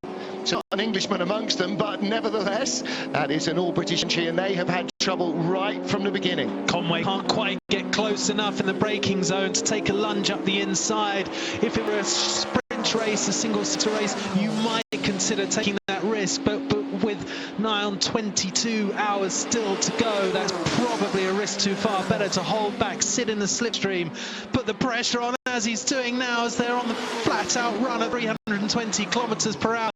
So an Englishman amongst them, but nevertheless, that is an all-British entry, and they have had trouble right from the beginning. Conway can't quite get close enough in the braking zone to take a lunge up the inside. If it were a sprint race, a single-seater race, you might consider taking that risk, but with nigh on 22 hours still to go, that's probably a risk too far. Better to hold back, sit in the slipstream, put the pressure on as he's doing now as they're on the flat-out run at 320 kilometers per hour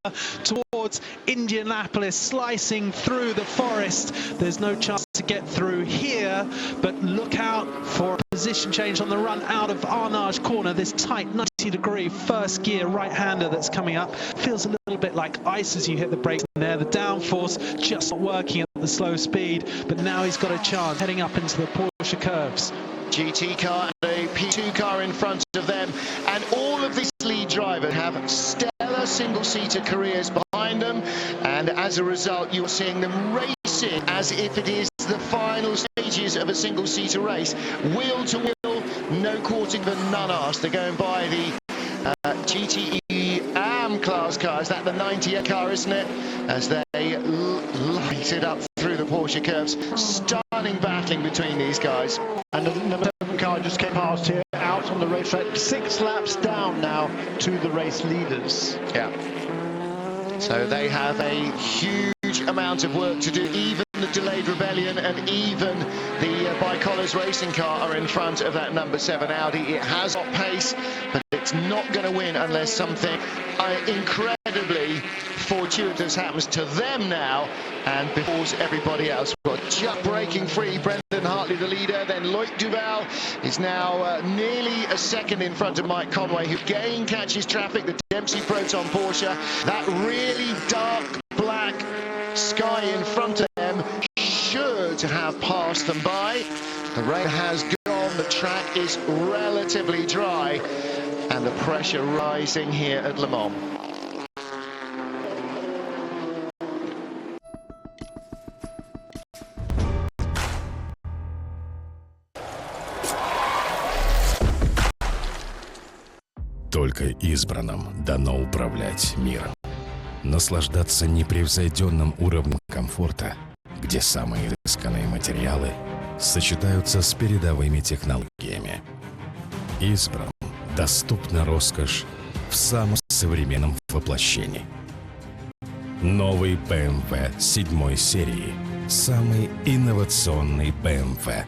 towards Indianapolis, slicing through the forest. There's no chance to get through here, but look out for a position change on the run out of Arnage corner. This tight 90-degree first gear right-hander that's coming up feels a little bit like ice as you hit the brakes there. The downforce just not working at the slow speed, but now he's got a chance heading up into the Porsche curves. GT car and a P2 car in front of them, and all of these lead drivers have stellar single-seater careers behind them, and as a result you're seeing them racing as if it is the final stages of a single-seater race, wheel to wheel, no quarting the none-arse. They're going by the GTE AM class car. Is that the 98 car, isn't it? As they light it up through the Porsche curves. Stunning battling between these guys. And the number 7 car just came past here, out on the racetrack. 6 laps down now to the race leaders. Yeah. So they have a huge amount of work to do. Even the delayed rebellion and even the Bicolors racing car are in front of that number 7 Audi. It has got pace, but it's not going to win unless something incredibly fortuitous happens to them now and befalls everybody else. We've got just breaking free, Brendan Hartley the leader, then Loic Duval is now nearly a second in front of Mike Conway, who again catches traffic, the Dempsey Proton Porsche. That really dark black sky in front of them should have passed them by. The rain has gone, the track is relatively dry, and the pressure rising here at Le Mans. Только избранным дано управлять миром. Наслаждаться непревзойденным уровнем комфорта, где самые изысканные материалы сочетаются с передовыми технологиями. Избранным доступна роскошь в самом современном воплощении. Новый BMW 7 серии. Самый инновационный BMW.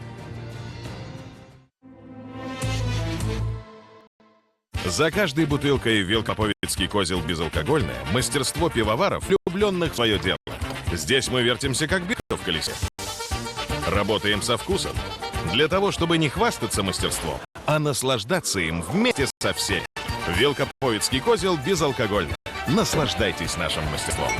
За каждой бутылкой Велкоповицкий козел безалкогольное мастерство пивоваров, влюбленных в свое дело. Здесь мы вертимся как белка в колесе. Работаем со вкусом. Для того, чтобы не хвастаться мастерством, а наслаждаться им вместе со всеми. Велкоповицкий козел безалкогольный. Наслаждайтесь нашим мастерством.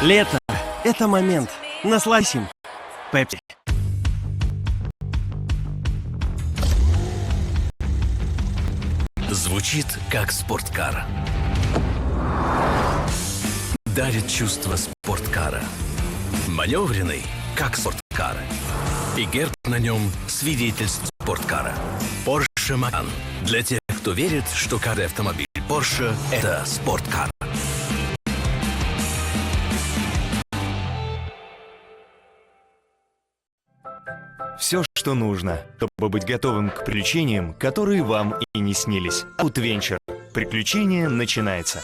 Лето – это момент. Насладись им. Пепси. Звучит как спорткар. Дарит чувство спорткара. Маневренный, как спорткар. И герб на нем – свидетельство спорткара. Porsche Macan. Для тех, кто верит, что каждый автомобиль Porsche – это спорткар. Все, что нужно, чтобы быть готовым к приключениям, которые вам и не снились. Outventure. Приключение начинается.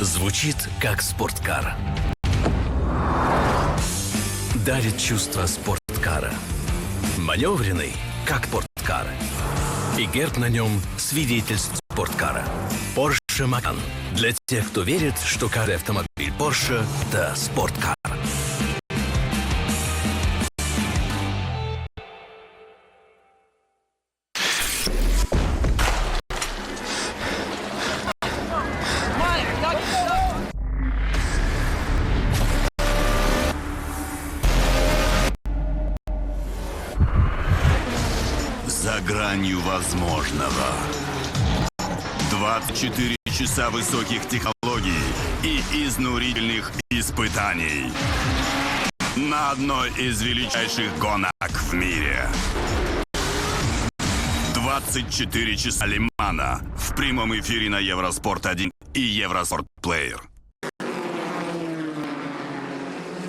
Звучит как спорткар. Дарит чувство спорткара. Маневренный, как спорткар. И герб на нем – свидетельство спорткара. Porsche Macan. Для тех, кто верит, что каждый автомобиль Porsche – это спорткар. За гранью возможного. 24 часа высоких технологий и изнурительных испытаний на одной из величайших гонок в мире. 24 часа Лимана в прямом эфире на Евроспорт 1 и Евроспорт Плеер.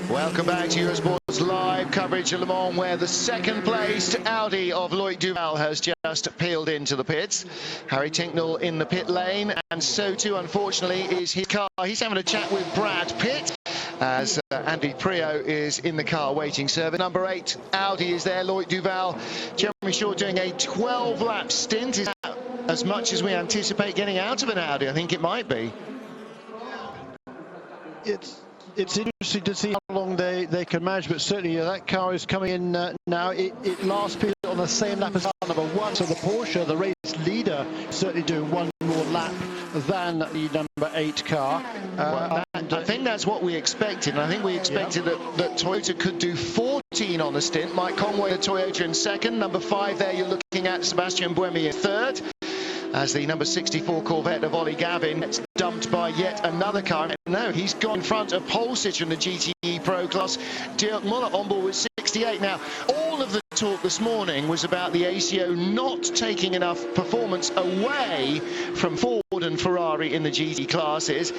Welcome back to Eurosport's live coverage of Le Mans, where the second-placed Audi of Loic Duval has just peeled into the pits. Harry Tinknell in the pit lane, and so too, unfortunately, is his car. He's having a chat with Brad Pitt, as Andy Prio is in the car waiting service. Number 8, Audi is there, Loic Duval. Jeremy Shaw doing a 12-lap stint. Is that as much as we anticipate getting out of an Audi? I think it might be. It's interesting to see how long they can manage, but certainly that car is coming in now. It last period on the same lap as number 1, so the Porsche, the race leader, certainly doing one more lap than the number 8 car. And I think that's what we expected. And I think we expected that Toyota could do 14 on the stint. Mike Conway, the Toyota in second. Number 5 there, you're looking at Sebastian Buemi in third. As the number 64 Corvette of Ollie Gavin gets dumped by yet another car. No, he's gone in front of pole sitter in the GTE Pro class. Dirk Muller on board with 68. Now, all of the talk this morning was about the ACO not taking enough performance away from Ford and Ferrari in the GT classes.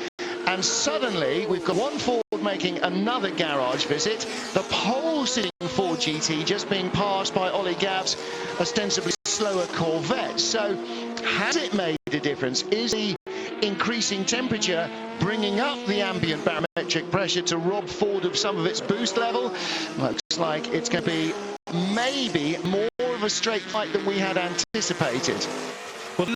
And suddenly, we've got one Ford making another garage visit. The pole-sitting Ford GT just being passed by Ollie Gav's ostensibly slower Corvette. So, has it made a difference? Is the increasing temperature bringing up the ambient barometric pressure to rob Ford of some of its boost level? Looks like it's going to be maybe more of a straight fight than we had anticipated. Well,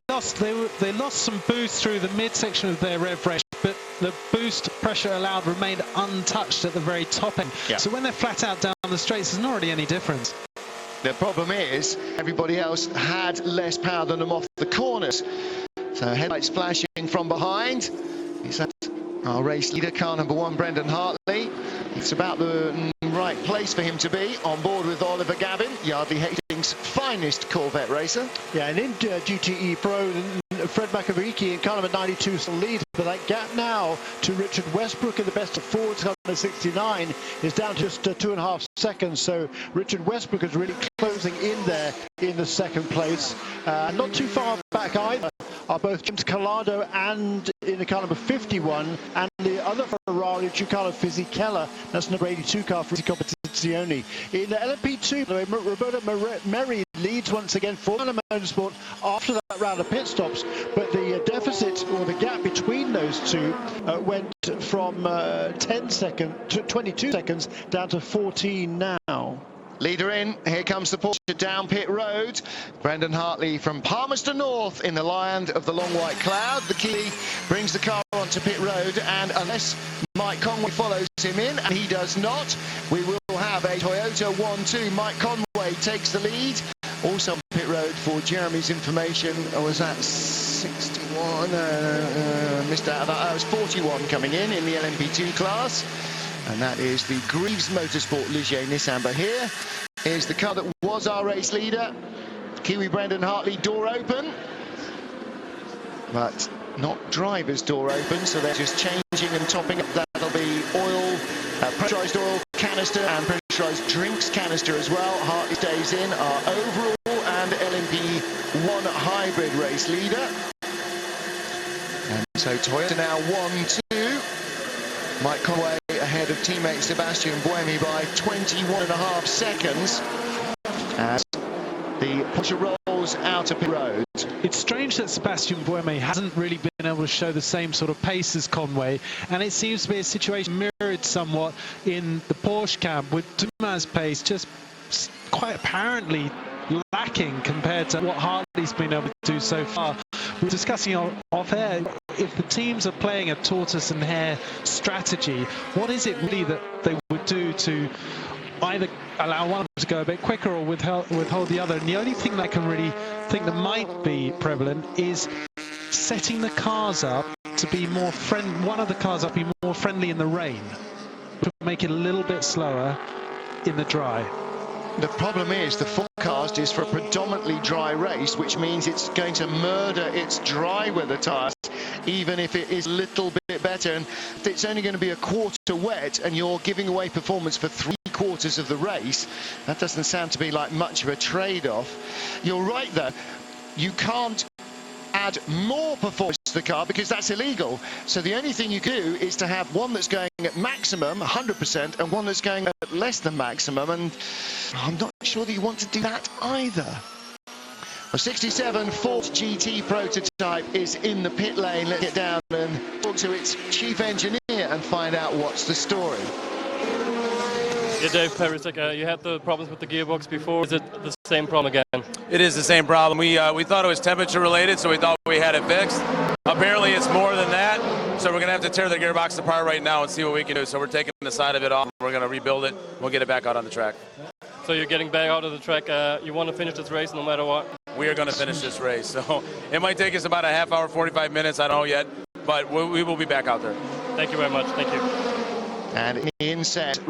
they lost some boost through the midsection of their rev range, but the boost pressure allowed remained untouched at the very top end. Yeah. So when they're flat out down the straights, there's not really any difference. The problem is everybody else had less power than them off the corners. So headlights flashing from behind. Is that our race leader, car number 1, Brendan Hartley? It's about the right place for him to be, on board with Oliver Gavin, Yardley Hastings' finest Corvette racer. Yeah, and in GTE Pro, Fred Macavicki in car number 92 is the lead, but that gap now to Richard Westbrook in the best of Fords, car number 69, is down to just 2.5 seconds. So Richard Westbrook is really closing in there in the second place. Not too far back either are both James Collado and in the car number 51, and the other Ferrari, Giancarlo Fisichella, that's number 82 car for Competizione. In the LMP2, Roberto Merri leads once again for Motorsport after that round of pit stops, but the deficit or the gap between those two went from 10 seconds to 22 seconds down to 14 now. Leader in, here comes the Porsche down pit road. Brendan Hartley from Palmerston North in the land of the long white cloud. The Kiwi brings the car onto pit road, and unless Mike Conway follows him in, and he does not, we will have a Toyota 1-2. Mike Conway takes the lead. Also on pit road for Jeremy's information, was that 61? Missed out. That was 41 coming in the LMP2 class. And that is the Greaves Motorsport Ligier Nissan. But here is the car that was our race leader. Kiwi Brendan Hartley, door open. But not driver's door open, so they're just changing and topping up. That'll be oil, pressurized oil canister and pressurized drinks canister as well. Hartley stays in, our overall and LMP1 hybrid race leader. And so Toyota now 1-2. Mike Conway ahead of teammate Sebastian Buemi by 21.5 seconds as the Porsche rolls out of pit road. It's strange that Sebastian Buemi hasn't really been able to show the same sort of pace as Conway, and it seems to be a situation mirrored somewhat in the Porsche camp, with Dumas' pace just quite apparently lacking compared to what Hartley's been able to do so far. We were discussing off air, if the teams are playing a tortoise and hare strategy, what is it really that they would do to either allow one of them to go a bit quicker or withhold the other? And the only thing that I can really think that might be prevalent is setting the cars up to be more one of the cars up be more friendly in the rain, to make it a little bit slower in the dry. The problem is the forecast is for a predominantly dry race, which means it's going to murder its dry weather tyres, even if it is a little bit better. And if it's only going to be a quarter wet and you're giving away performance for 3/4 of the race, that doesn't sound to be like much of a trade-off. You're right, though. You can't add more performance to the car because that's illegal. So the only thing you do is to have one that's going at maximum 100% and one that's going at less than maximum, and I'm not sure that you want to do that either. A 67 Ford GT prototype is in the pit lane. Let's get down and talk to its chief engineer and find out what's the story. Yeah, Dave Perisek, you had the problems with the gearbox before. Is it the same problem again? It is the same problem. We thought it was temperature related, so we thought we had it fixed. Apparently it's more than that, so we're going to have to tear the gearbox apart right now and see what we can do. So we're taking the side of it off, we're going to rebuild it, we'll get it back out on the track. So you're getting back out of the track, you want to finish this race no matter what? We are going to finish this race, so it might take us about a half hour, 45 minutes, I don't know yet, but we will be back out there. Thank you very much. Thank you. And in the inset,